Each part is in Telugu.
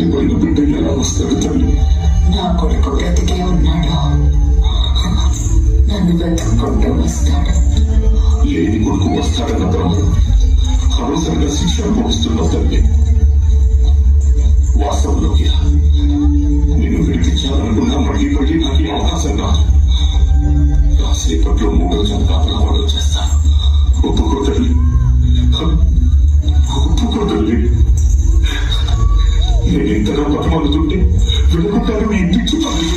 చనిపోయిన బిడ్డ ఎలా వస్తాడు తల్లి? నా కొడుకు బ్రతికే ఉన్నాడు, నన్ను వెతుక్కుంటూ వస్తాడు. లేని కొడుకు వస్తాడన్న బ్రహ్మ అనవసరంగా శిక్ష అనుభవిస్తున్నావు తల్లి. వాస్తవంలోకి నేను విడిపించాలనుకున్నా మళ్ళీ మళ్ళీ నాకు ఈ అవకాశం రాదు. కాసేపట్లో 3వ జంట ప్రమాణం చేస్తాను. ఒప్పుకో తల్లి, ఒప్పుకో తల్లి. నేను ఇంతగా బతమాలుతుంటే వినుకుంటాను నీ పిచ్చి పని.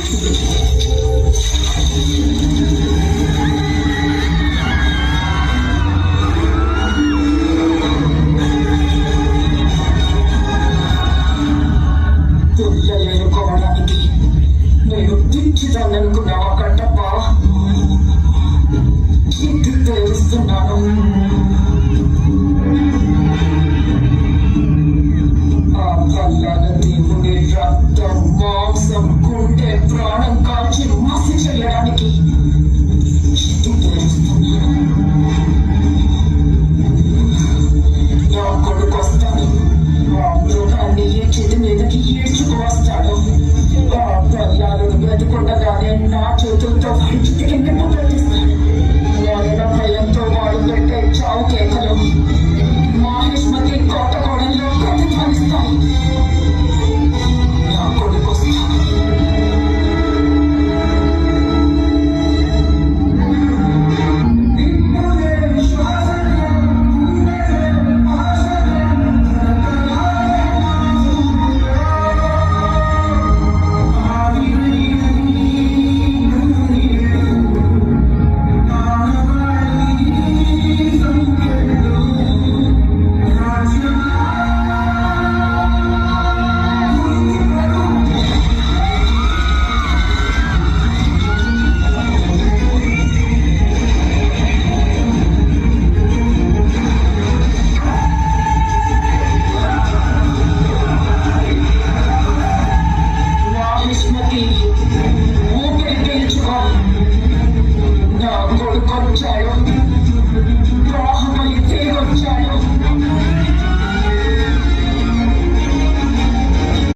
పిల్లలు ఎన్నుకోవడానికి నేను పిచ్చిదాన్ననుకున్నావా కట్టప్ప? ఇంటికి తెలుస్తున్నాను. ఆ కళ్ళ దేవుని రక్తం, మాంసం, గుండె, ప్రాణం కాల్చి మసి చేయడానికి ఇంటికి తెలుస్తున్నాను. నా కొడుకు వస్తాను, ఆ మృగాన్ని ఈ చేతి మీదకి